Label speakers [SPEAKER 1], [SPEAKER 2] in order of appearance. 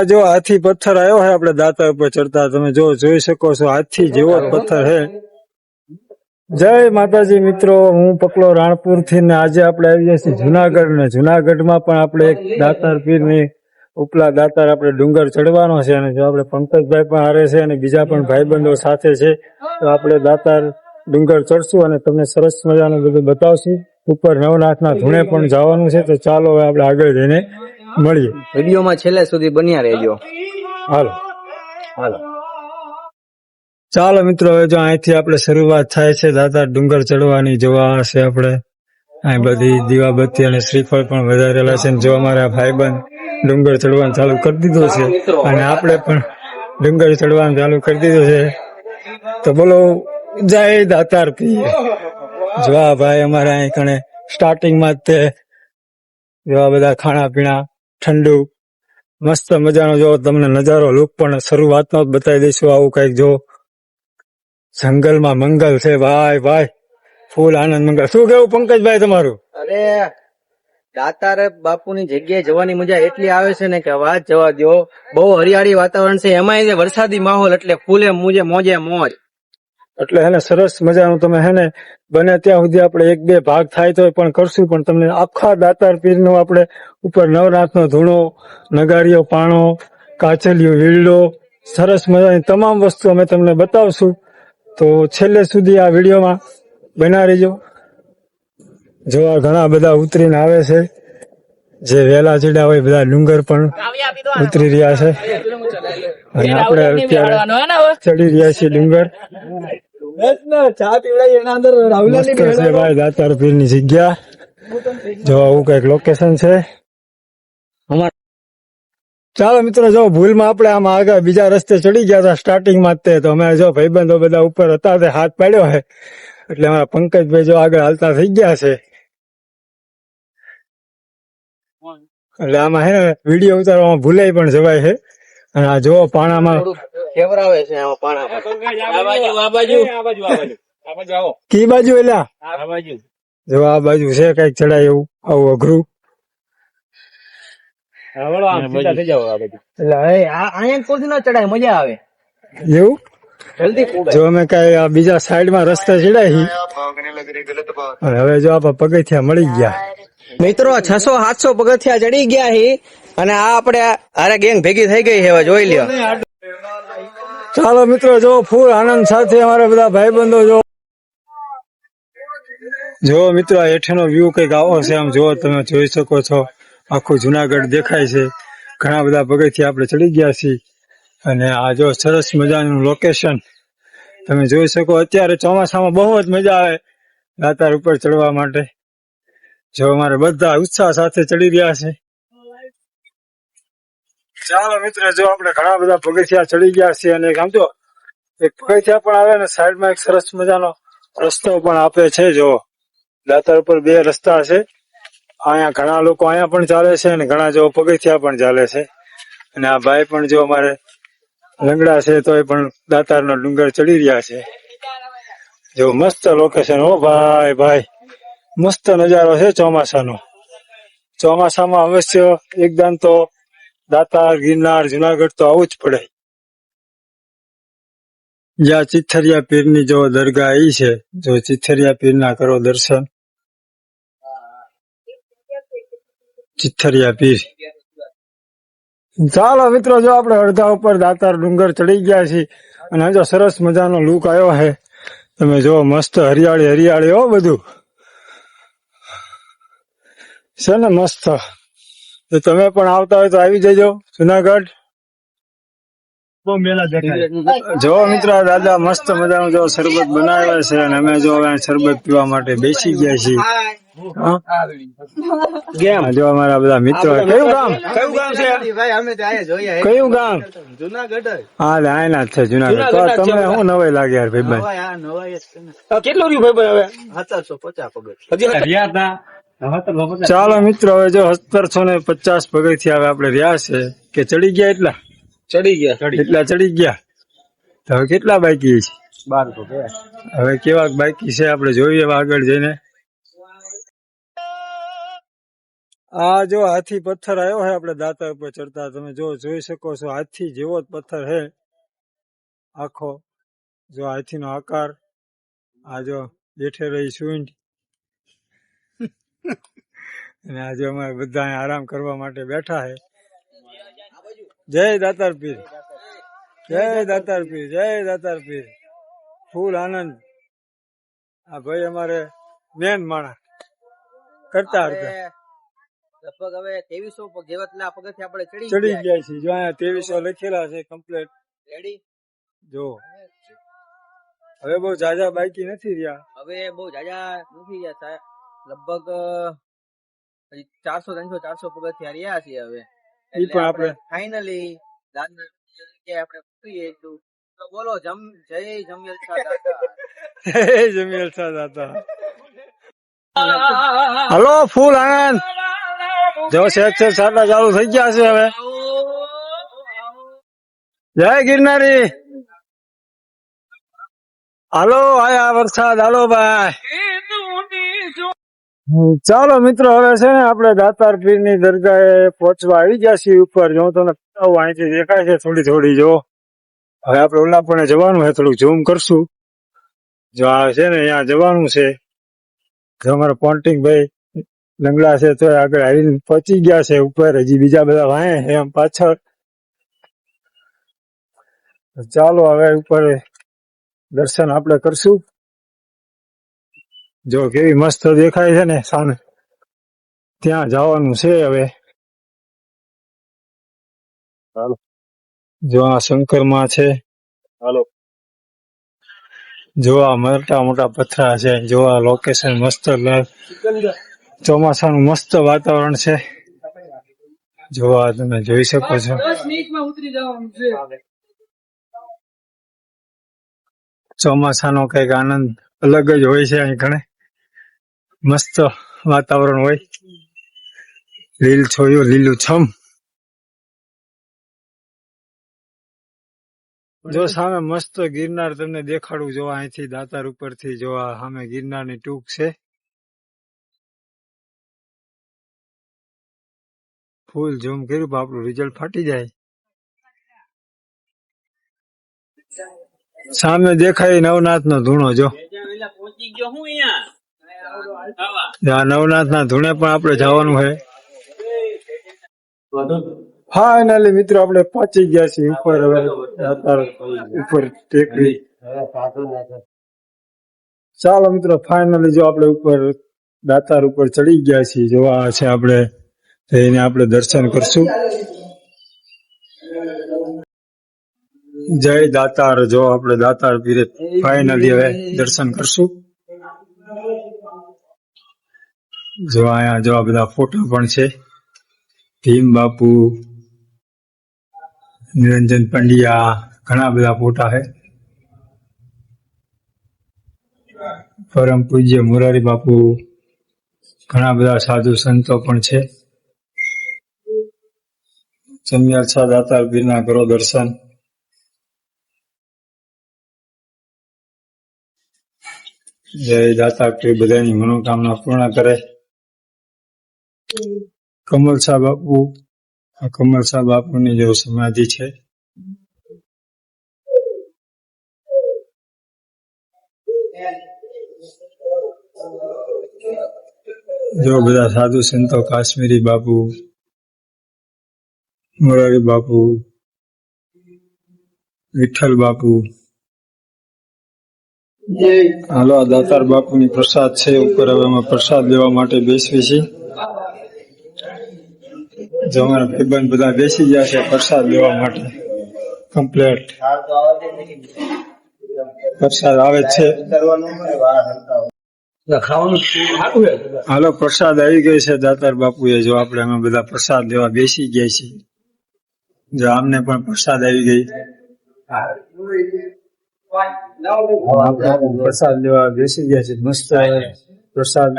[SPEAKER 1] જો હાથી પથ્થર આવ્યો છે આપણે દાતા ઉપર ચડતા, તમે જો જોઈ શકો છો હાથી જેવો જ પથ્થર છે. જય માતાજી મિત્રો, હું પકલો રાણપુર થી ને આજે આપણે આવી ગયા છીએ જુનાગઢ ને જુનાગઢમાં પણ આપણે એક દાતાર પીર ની ઉપલા દાતાર આપણે ડુંગર ચડવાનો છે અને જો આપણે પંકજભાઈ પણ હારે છે અને બીજા પણ ભાઈબંધો સાથે છે. તો આપણે દાતાર ડુંગર ચડશું અને તમને સરસ મજાનું બધું બતાવશું. ઉપર નવનાથના ધૂણે પણ જવાનું છે. તો ચાલો હવે આપણે આગળ જઈને મળીએ.
[SPEAKER 2] વિડીયોમાં છેલ્લે સુધી બન્યા રહેજો.
[SPEAKER 1] હાલો હાલો ચાલો મિત્રો, હવે જો અહીંથી આપણે શરૂઆત થાય છે દાતાર ડુંગર ચડવાની. જોવા હશે આપણે અહીં બધી દીવાબત્તી અને શ્રીફળ પણ વધારેલા છે. જો અમારા ભાઈબંધ ડુંગર ચડવાનું ચાલુ કરી દીધું છે અને આપણે પણ ડુંગર ચડવાનું ચાલુ કરી દીધું છે. તો બોલો જય દાતાર પીર. જો આ ભાઈ અમારે અહીં કણે સ્ટાર્ટિંગમાં જ તે જેવા બધા ખાણા પીણા ઠંડુ મસ્ત મજાનો જો તમને નજારો લુક પણ શરૂઆતમાં જ બતાવી દઈશું. આવું કઈક જો જંગલમાં મંગલ છે ભાઈ ભાઈ, ફૂલ આનંદ મંગલ. શું કેવું પંકજભાઈ તમારું?
[SPEAKER 2] અરે દાતાર બાપુની જગ્યાએ જવાની મજા એટલી આવે છે ને કે વાત જવા દો. બહુ હરિયાળી વાતાવરણ છે, એમાં વરસાદી માહોલ એટલે ફૂલે મુજે મોજે મોજ.
[SPEAKER 1] એટલે હે ને સરસ મજાનું તમે હે ને બને ત્યાં સુધી આપણે એક બે ભાગ થાય તો પણ કરશું, પણ તમને આખા દાતાર પીરનો આપણે ઉપર નવનાથનો ધૂણો, નગારીઓ, પાણો, કાચલીઓ, વીરડો, સરસ મજાની તમામ વસ્તુ અમે તમને બતાવશું. તો છેલ્લે સુધી આ વિડીયોમાં બના રહેજો. જોવા ઘણા બધા ઉતરીને આવે છે, જે વેલા ચડ્યા હોય બધા ડુંગર પણ ઉતરી રહ્યા છે અને આપણે અત્યારે ચડી રહ્યા છીએ ડુંગર. ભાઈ દાતાર પીર ની જગ્યા જો આવું કઈક લોકેશન છે. ચાલો મિત્રો, જો ભૂલમાં આપણે આમાં આગળ બીજા રસ્તે ચડી ગયા હતા સ્ટાર્ટિંગમાં જ તો અમે જો ભાઈબંધો બધા ઉપર હતા તે હાથ પાડ્યો છે એટલે અમારા પંકજભાઈ જો આગળ હાલતા થઈ ગયા છે. એટલે આમાં હે ને વિડીયો ઉતારવામાં ભૂલાઈ પણ જવાય છે. અને આ જો પાણામાં
[SPEAKER 2] કેવરાવે છે આમાં પાણામાં.
[SPEAKER 1] કી બાજુ એલા જો આ બાજુ છે કઈક ચડાય એવું આવું અઘરું.
[SPEAKER 2] ચડાય મજા આવે
[SPEAKER 1] એવું જો અમે કઈ બીજા સાઈડ માં રસ્તે ચડાય અને હવે જો આપડે પગથિયા મળી ગયા.
[SPEAKER 2] મિત્રો 600-700 પગથિયા ચડી ગયા છે અને આ આપણે હારે ગેંગ ભેગી થઈ ગઈ છે, જોઈ લ્યો.
[SPEAKER 1] ચાલો મિત્રો, જો ફૂલ આનંદ સાથે અમારા બધા ભાઈબંધો જો મિત્રો આ હેઠેનો વ્યૂ કઈક આવો છે. આમ જો તમે જોઈ શકો છો આખું જુનાગઢ દેખાય છે. ઘણા બધા પગથિયા આપણે ચડી ગયા છીએ અને આ જો સરસ મજાનું લોકેશન તમે જોઈ શકો. અત્યારે ચોમાસામાં બહુ જ મજા આવે દાતાર ઉપર ચડવા માટે. જો અમારે બધા ઉત્સાહ સાથે ચડી રહ્યા છે. ચાલો મિત્રો, જો આપણે ઘણા બધા પગથિયા ચડી ગયા છીએ અને આમ જો એક પગથિયા પણ આવે ને સાઈડમાં એક સરસ મજાનો રસ્તો પણ આપે છે. જો દાતાર ઉપર બે રસ્તા છે. અહીંયા ઘણા લોકો અહીંયા પણ ચાલે છે અને ઘણા જો પગથિયા પણ ચાલે છે. અને આ ભાઈ પણ જો અમારે લંગડા છે તો એ પણ દાતારનો ડુંગર ચડી રહ્યા છે. જો મસ્ત લોકેશન હો ભાઈ ભાઈ, મસ્ત નજારો છે ચોમાસાનો. ચોમાસામાં અવશ્ય એકદમ તો દાતાર, ગિરનાર, જુનાગઢ તો આવું જ પડે. જ્યાં ચિથરિયા પીરની જો દરગાહ ઈ છે, જો ચિથરિયા પીરના કરો દર્શન. ચિથરિયા પીર. ચાલો મિત્રો, જો આપણે અડધા ઉપર દાતાર ડુંગર ચડી ગયા છીએ અને જો સરસ મજાનો લુક આવ્યો છે. તમે જો મસ્ત હરિયાળી હરિયાળી હો બધું છે ને મસ્ત. તો તમે પણ આવતા હોય તો આવી જજો જુનાગઢ. જો મિત્રો દાદા મસ્ત મજાનું જો શરબત બનાવ્યા છે અને અમે જો શરબત પીવા માટે બેસી ગયા છીએ. જો અમારા બધા મિત્રો. કયું ગામ છે? કયું ગામ?
[SPEAKER 2] જુનાગઢ.
[SPEAKER 1] હા આયના જ છે જુનાગઢ. તો તમને શું નવાઈ લાગે યાર ભાઈ?
[SPEAKER 2] કેટલું રહ્યું ભાઈ? હવે 750
[SPEAKER 1] ચાલો મિત્રો, હવે જો 1750 પગથિયા હવે આપણે રહ્યા છે કે ચડી ગયા. એટલા ચડી ગયા. તો હવે કેટલા બાકી છે? 1200. હવે કેવા બાકી છે આપણે જોઈએ આગળ જઈને. આ જો હાથી પથ્થર આવ્યો છે આપણે દાતા ઉપર ચડતા, તમે જો જોઈ શકો છો હાથી જેવો જ પથ્થર છે આખો. જો હાથીનો આકાર. આ જો બેઠે રહી સૂંઢ. અને આજે અમારે બધા અહીંયા આરામ કરવા માટે બેઠા છે. જય દાતાર પીર, જય દાતાર પીર, જય દાતાર પીર. ફૂલ આનંદ. આ ભાઈ અમારે મેન માણા કરતા હતા.
[SPEAKER 2] લગભગ હવે 2300 જેટલા પગથિયા આપણે
[SPEAKER 1] ચડી ગયા છે. જો અહીંયા 2300 લખેલા છે કમ્પ્લીટ.
[SPEAKER 2] રેડી.
[SPEAKER 1] જો હવે બહુ જાજા બાકી નથી રહ્યા.
[SPEAKER 2] હવે બહુ જાજા નથી રહ્યા સાહેબ. લગભગ 400 પગથિયા રહ્યા છે હવે.
[SPEAKER 1] ઈ પણ આપણે
[SPEAKER 2] ફાઇનલી દાદા કે આપણે ફ્રી એટલું તો બોલો જય જમિયલ શાહ દાતા.
[SPEAKER 1] જય જમિયલ શાહ દાતા. હલો ફૂલ આનંદ. જો શેખ સાટા ચાલુ થઈ ગયા છે હવે. જય ગિરનારી. હાલો આયા વરસાદ. હાલો ભાઈ. ચાલો મિત્રો હવે છે ને આપણે દાતાર પીર ની દરગાહે પહોંચવા આવી ગયા છીએ ઉપર. જો તમને અહીંથી દેખાય છે થોડી થોડી. જો હવે આપણે ઓલા પણ જવાનું છે, થોડુંક ઝૂમ કરશું. જો આ છે ને અહીંયા જવાનું છે. જો અમારા પોન્ટિંગ ભાઈ લંગડા છે તો આગળ આવીને પહોંચી ગયા છે ઉપર. હજી બીજા બધા વાય એમ પાછળ. ચાલો હવે ઉપર દર્શન આપણે કરશું. જો કેવી મસ્ત દેખાય છે ને સામે. ત્યાં જવાનું છે હવે. હાલો. જો આ શંકરમાં છે. હાલો. જો આ મોટા મોટા પથરા છે. જો આ લોકેશન મસ્ત. ચોમાસાનું મસ્ત વાતાવરણ છે. જો આ તમે જોઈ શકો છો. ચોમાસાનો કઈક આનંદ અલગ જ હોય છે. અહીં ઘણે મસ્ત વાતાવરણ હોય. લીલ છોયું લીલું છમ. જો સામે મસ્ત ગિરનાર તમને દેખાડું. જો અહીંથી દાતાર ઉપરથી જો આ સામે ગિરનારની ટૂંક છે. ફૂલ ઝૂમ કર્યું આપણું રિઝલ્ટ ફાટી જાય. સામે દેખાય નવનાથ નો ધૂણો. જો નવનાથ ના ધૂણે પણ આપણે જવાનું છે. ફાઇનલી મિત્રો આપણે પહોંચી ગયા છીએ ઉપર. હવે દાતાર ઉપર ટેકરી. ચાલો મિત્રો ફાઇનલી જો આપણે ઉપર દાતાર ઉપર ચડી ગયા છીએ. જો આ છે આપણે એને આપણે દર્શન કરશું. જય દાતાર. જો આપણે દાતાર પીરે ફાઇનલી હવે દર્શન કરશું. જો અહીંયા જો આ બધા ફોટા પણ છે. ભીમ બાપુ, નિરંજન પંડ્યા, ઘણા બધા ફોટા છે. પરમ પૂજ્ય મોરારી બાપુ, ઘણા બધા સાધુ સંતો પણ છે. જમિયલ શાહ દાતાર પીરના કરો દર્શન. જય દાતાર પીર બધાની મનોકામના પૂર્ણ કરે. કમલ શાહ બાપુ, આ કમલ શાહ બાપુની જો સમાધિ છે. જો બધા સાધુ સંતો, કાશ્મીરી બાપુ, મોરારી બાપુ, વિઠ્ઠલ બાપુ. હાલો આ દાતાર બાપુની પ્રસાદ છે ઉપર. હવે અમે પ્રસાદ લેવા માટે બેસવી છીએ. જો અમારા ભાઈબંધ બધા બેસી ગયા છે પ્રસાદ લેવા માટે. કમ્પ્લેટ પ્રસાદ આવે છે. હાલો પ્રસાદ આવી ગઈ છે દાતાર બાપુએ. જો આપણે અમે બધા પ્રસાદ લેવા બેસી ગયા છીએ. જો આમને પણ પ્રસાદ આવી ગઈ. પ્રસાદ લેવા બેસી ગયા છે. મસ્ત પ્રસાદ.